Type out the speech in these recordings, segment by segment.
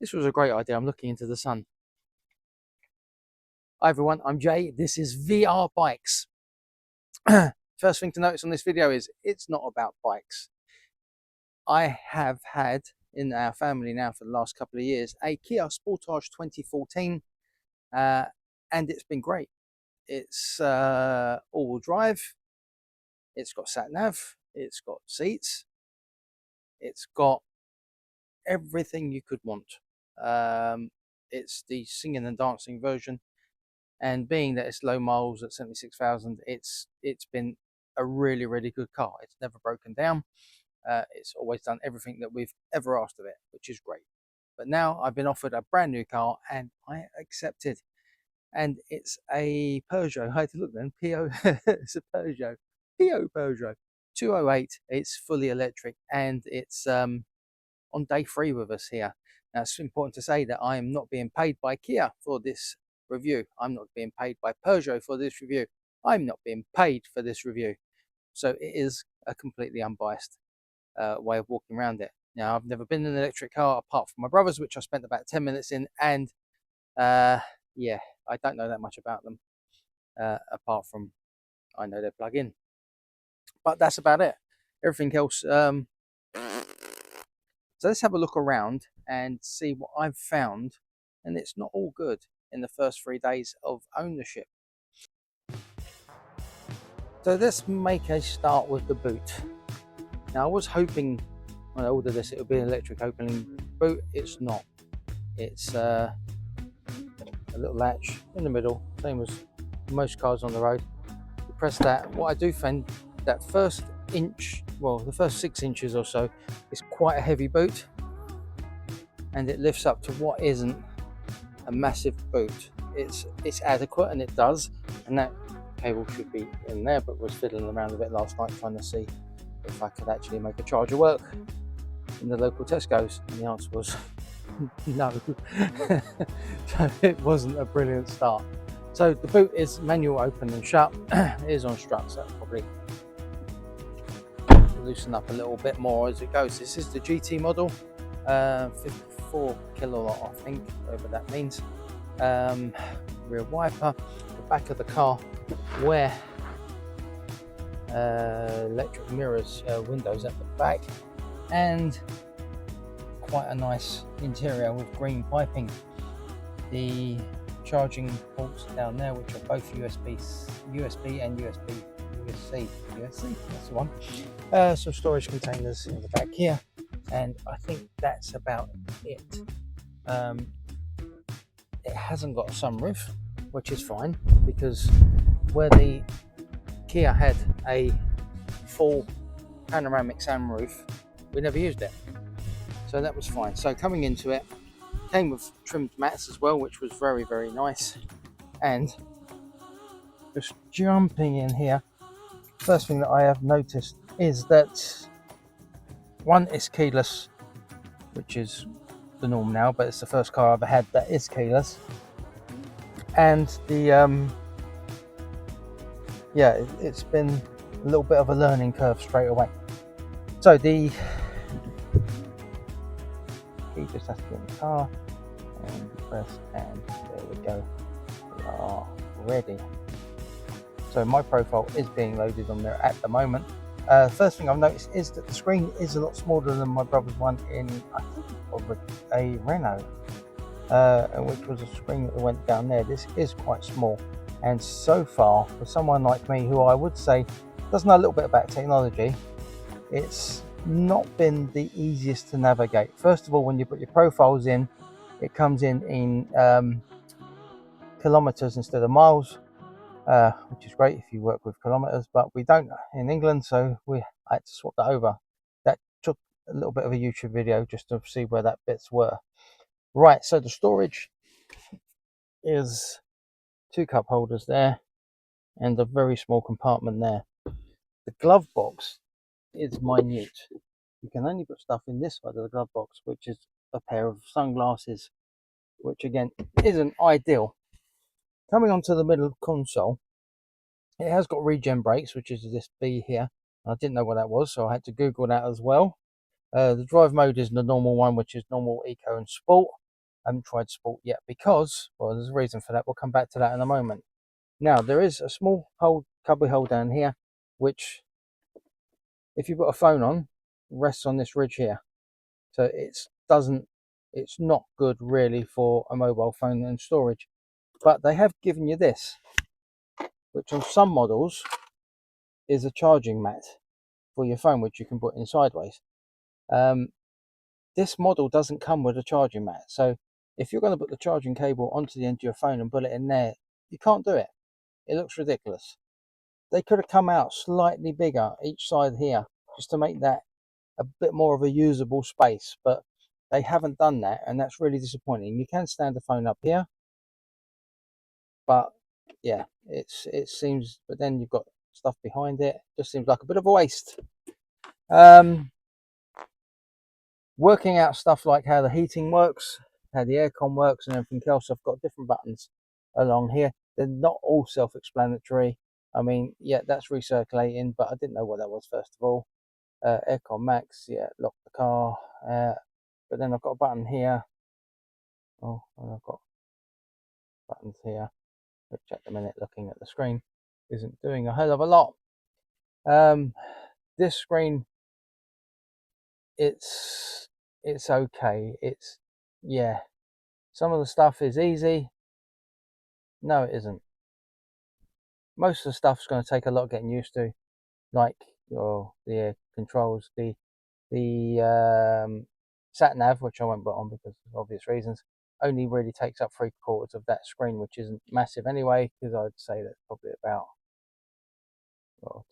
This was a great idea. I'm looking into the sun. Hi everyone, I'm Jay. This is VR Bikes. First thing to notice on this video is it's not about bikes. I have had in our family now for the last couple of years a Kia Sportage 2014 and it's been great. It's all-wheel drive, it's got sat-nav, it's got seats, it's got everything you could want. It's the singing and dancing version, and being that it's low miles at 76,000, it's been a really good car. It's never broken down. It's always done everything that we've ever asked of it, which is great. But now I've been offered a brand new car and I accepted, and it's a Peugeot. I had to look then. It's a Peugeot 208. It's fully electric and it's on day 3 with us here. Now it's important to say that I am not being paid by Kia for this review. I'm not being paid by Peugeot for this review. I'm not being paid for this review. So it is a completely unbiased way of walking around it. Now, I've never been in an electric car apart from my brother's, which I spent about 10 minutes in, and yeah, I don't know that much about them apart from I know they plug in. But that's about it. Everything else. So let's have a look around and see what I've found, and it's not all good in the first 3 days of ownership. So let's make a start with the boot. Now I was hoping when I ordered this it would be an electric opening boot. It's not. It's a little latch in the middle, same as most cars on the road. You press that. What I do find, that first inch, well the first 6 inches or so, is quite a heavy boot, and it lifts up to what isn't a massive boot. It's adequate, and it does, and that cable should be in there, but was fiddling around a bit last night trying to see if I could actually make a charger work in the local Tesco's, and the answer was no. So it wasn't a brilliant start. So the boot is manual open and shut. It is on struts, so that'll probably loosen up a little bit more as it goes. This is the GT model, 54 kilowatt, I think, whatever that means. Rear wiper, the back of the car, where electric mirrors, windows at the back, and quite a nice interior with green piping. The charging ports down there, which are both USB and USB-C, that's the one. Some storage containers in the back here, and I think that's about it. It hasn't got a sunroof, which is fine, because where the Kia had a full panoramic sunroof, we never used it, so that was fine. So coming into it, came with trimmed mats as well, which was very nice. And just jumping in here, first thing that I have noticed is that one is keyless, which is the norm now, but it's the first car I've ever had that is keyless. And the yeah, it's been a little bit of a learning curve straight away. So the key just has to get in the car and press, and there we go, we are ready. So my profile is being loaded on there at the moment. First thing I've noticed is that the screen is a lot smaller than my brother's one in, I think, a Renault, which was a screen that went down there. This is quite small, and so far for someone like me who I would say does know a little bit about technology, it's not been the easiest to navigate. First of all, when you put your profiles in, it comes in kilometers instead of miles, which is great if you work with kilometers, but we don't in England, so I had to swap that over. That took a little bit of a YouTube video just to see where that bits were. Right, so the storage is 2 cup holders there and a very small compartment there. The glove box is minute. You can only put stuff in this side of the glove box, which is a pair of sunglasses, which again isn't ideal. Coming onto the middle console, it has got regen brakes, which is this B here. I didn't know what that was, so I had to Google that as well. The drive mode is the normal one, which is normal, eco and sport. I haven't tried sport yet because, well, there's a reason for that. We'll come back to that in a moment. Now, there is a small cubby hole down here, which, if you put a phone on, rests on this ridge here. So it's not good really for a mobile phone and storage. But they have given you this, which on some models is a charging mat for your phone, which you can put in sideways. This model doesn't come with a charging mat. So if you're going to put the charging cable onto the end of your phone and put it in there, you can't do it. It looks ridiculous. They could have come out slightly bigger each side here just to make that a bit more of a usable space, but they haven't done that, and that's really disappointing. You can stand the phone up here, but yeah, it seems, but then you've got stuff behind it. Just seems like a bit of a waste. Working out stuff like how the heating works, how the aircon works, and everything else, I've got different buttons along here. They're not all self-explanatory. I mean, yeah, that's recirculating, but I didn't know what that was first of all. Aircon max, yeah, lock the car. But then I've got a button here. Oh, and I've got buttons here, which at the minute, looking at the screen, isn't doing a hell of a lot. This screen, it's okay. It's, yeah, some of the stuff is easy. No, it isn't. Most of the stuff's going to take a lot getting used to, like the controls, the sat nav, which I won't put on because of obvious reasons, only really takes up 3/4 of that screen, which isn't massive anyway, because I'd say that's probably about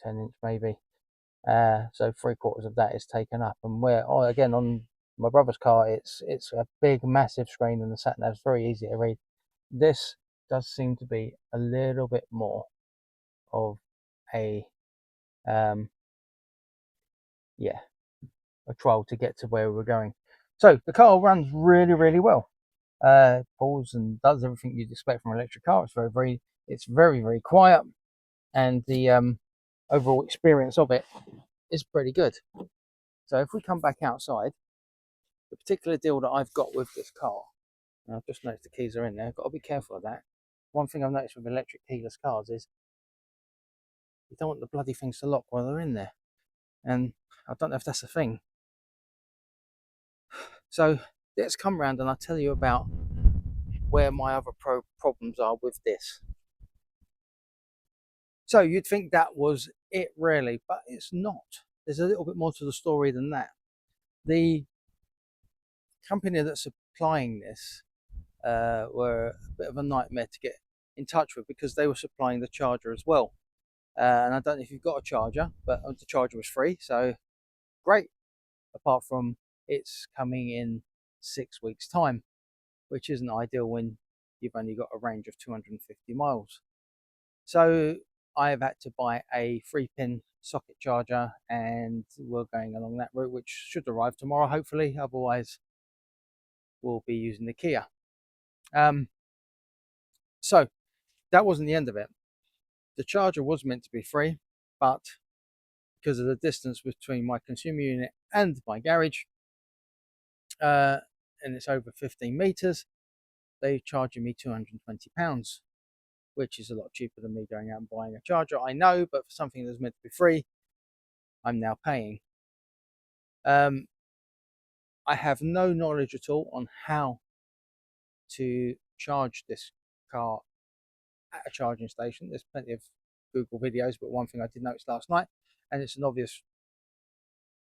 10 inch maybe. So 3/4 of that is taken up, and where again on my brother's car, it's a big massive screen, and the sat nav's very easy to read. This does seem to be a little bit more of a yeah, a trial to get to where we're going. So the car runs really well. Pulls and does everything you'd expect from an electric car. It's very quiet, and the overall experience of it is pretty good. So if we come back outside, the particular deal that I've got with this car, and I've just noticed the keys are in there, I've got to be careful of that. One thing I've noticed with electric keyless cars is you don't want the bloody things to lock while they're in there, and I don't know if that's a thing. So let's come round and I'll tell you about where my other problems are with this. So you'd think that was it really, but it's not. There's a little bit more to the story than that. The company that's supplying this were a bit of a nightmare to get in touch with because they were supplying the charger as well. And I don't know if you've got a charger, but the charger was free, so great. Apart from it's coming in 6 weeks' time, which isn't ideal when you've only got a range of 250 miles. So I have had to buy a 3-pin socket charger, and we're going along that route, which should arrive tomorrow, hopefully. Otherwise, we'll be using the Kia. So that wasn't the end of it. The charger was meant to be free, but because of the distance between my consumer unit and my garage, and it's over 15 meters, they're charging me £220, which is a lot cheaper than me going out and buying a charger. I know, but for something that's meant to be free, I'm now paying. I have no knowledge at all on how to charge this car at a charging station. There's plenty of Google videos, but one thing I did notice last night, and it's an obvious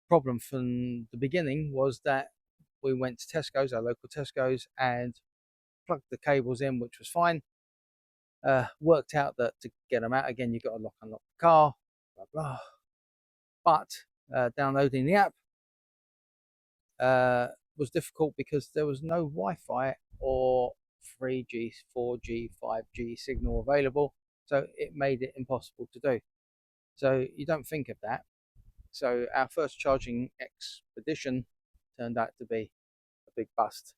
problem from the beginning, was that we went to Tesco's, our local Tesco's, and plugged the cables in, which was fine. Worked out that to get them out again, you've got to unlock the car, blah blah. But downloading the app was difficult because there was no Wi-Fi or 3G, 4G, 5G signal available, so it made it impossible to do. So you don't think of that. So our first charging expedition turned out to be a big bust.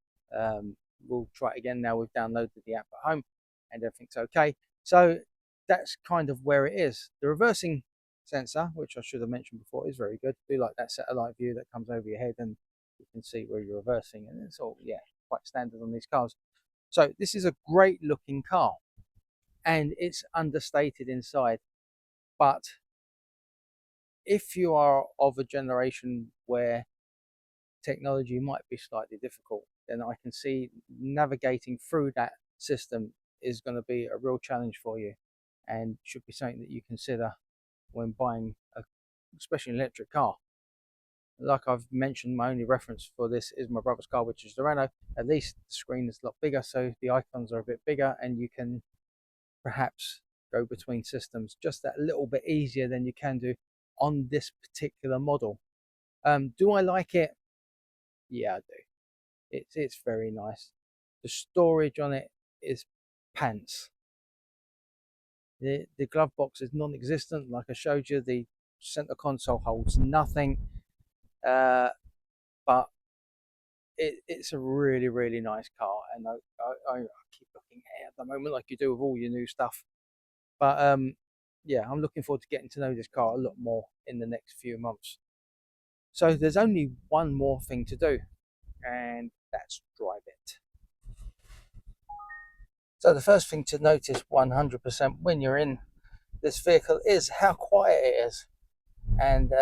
We'll try it again now. We've downloaded the app at home and everything's okay. So that's kind of where it is. The reversing sensor, which I should have mentioned before, is very good. Do like that satellite view that comes over your head and you can see where you're reversing, and it's all, yeah, quite standard on these cars. So this is a great looking car, and it's understated inside. But if you are of a generation where technology might be slightly difficult, then I can see navigating through that system is going to be a real challenge for you, and should be something that you consider when buying especially an electric car. Like I've mentioned, my only reference for this is my brother's car, which is the Renault. At least the screen is a lot bigger, so the icons are a bit bigger, and you can perhaps go between systems just that little bit easier than you can do on this particular model. Do I like it? Yeah, I do. It's very nice. The storage on it is pants. The glove box is non-existent, like I showed you. The center console holds nothing, but it's a really nice car, and I keep looking at the moment, like you do with all your new stuff. But yeah, I'm looking forward to getting to know this car a lot more in the next few months. So there's only one more thing to do, and that's drive it. So the first thing to notice 100% when you're in this vehicle is how quiet it is, and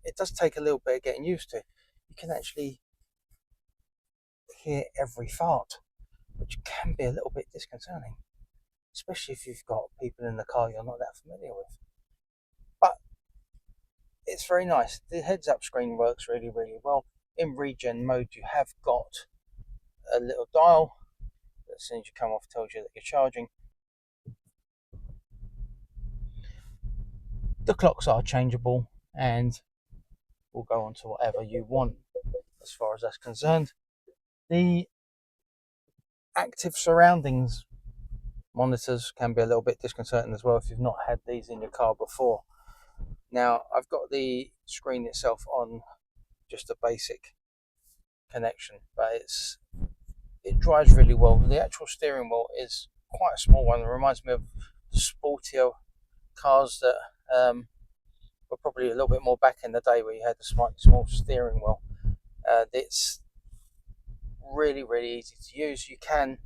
it does take a little bit of getting used to. You can actually hear every fart, which can be a little bit disconcerting, especially if you've got people in the car you're not that familiar with. But it's very nice. The heads-up screen works really well. In regen mode, you have got a little dial that, as soon as you come off, tells you that you're charging. The clocks are changeable and will go on to whatever you want as far as that's concerned. The active surroundings monitors can be a little bit disconcerting as well if you've not had these in your car before. Now, I've got the screen itself on just a basic connection, but it drives really well. The actual steering wheel is quite a small one. It reminds me of the sportier cars that were probably a little bit more back in the day, where you had the small steering wheel. It's really easy to use. You can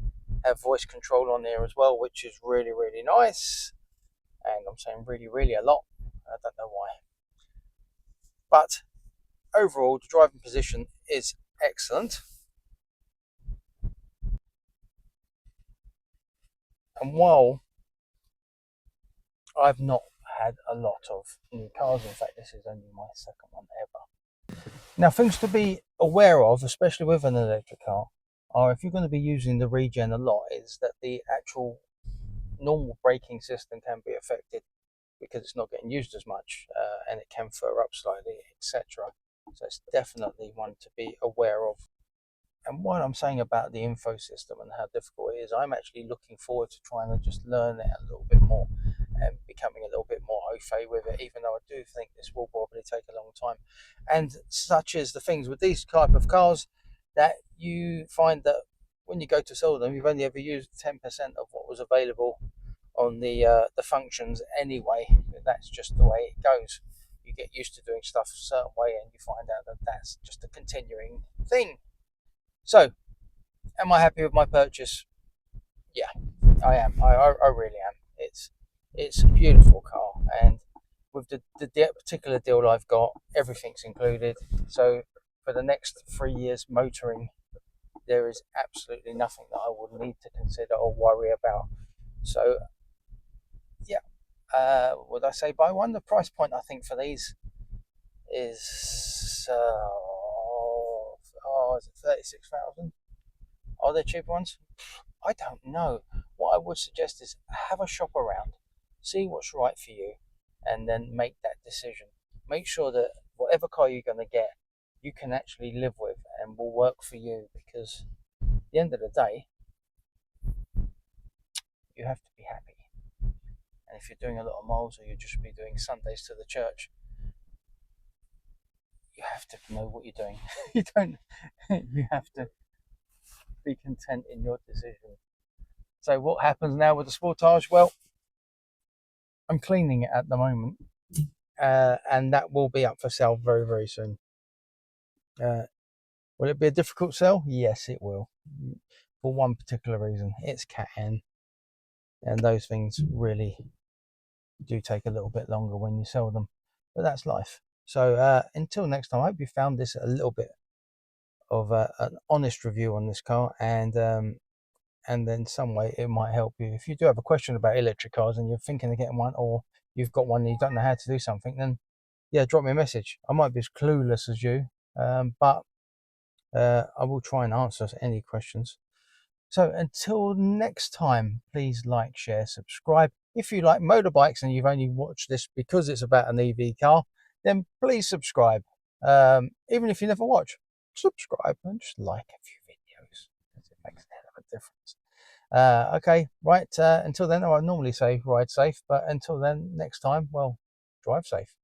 have voice control on there as well, which is really nice. And I'm saying really a lot. I don't know why. But overall, the driving position is excellent. And while I've not had a lot of new cars, in fact, this is only my second one ever. Now, things to be aware of, especially with an electric car, are if you're going to be using the regen a lot, is that the actual normal braking system can be affected because it's not getting used as much, and it can fur up slightly, etc. So it's definitely one to be aware of. And what I'm saying about the info system and how difficult it is, I'm actually looking forward to trying to just learn it a little bit more and becoming a little bit more au fait with it, even though I do think this will probably take a long time. And such is the things with these type of cars, that you find that when you go to sell them, you've only ever used 10% of what was available on the functions anyway. That's just the way it goes. You get used to doing stuff a certain way, and you find out that that's just a continuing thing. So, am I happy with my purchase? Yeah, I am. I really am. It's a beautiful car, and with the particular deal I've got, everything's included. So for the next 3 years motoring, there is absolutely nothing that I would need to consider or worry about. So yeah, would I say buy one? The price point I think for these is is it 36,000? Are there cheaper ones? I don't know. What I would suggest is have a shop around, see what's right for you, and then make that decision. Make sure that whatever car you're going to get, you can actually live with and will work for you, because at the end of the day, you have to be happy. And if you're doing a lot of miles, or you'll just be doing Sundays to the church, you have to know what you're doing. You don't. You have to be content in your decision. So what happens now with the Sportage? Well, I'm cleaning it at the moment, and that will be up for sale very soon. Will it be a difficult sell? Yes, it will. For one particular reason, it's Cat N, and those things really do take a little bit longer when you sell them, but that's life. So until next time, I hope you found this a little bit of an honest review on this car, and then some way it might help you. If you do have a question about electric cars and you're thinking of getting one, or you've got one and you don't know how to do something, then yeah, drop me a message. I might be as clueless as you, but I will try and answer any questions. So until next time, please like, share, subscribe. If you like motorbikes and you've only watched this because it's about an EV car, then please subscribe. Even if you never watch, subscribe and just like a few videos, because it makes a hell of a difference. Okay, right. Until then, I normally say ride safe, but until then, next time, well, drive safe.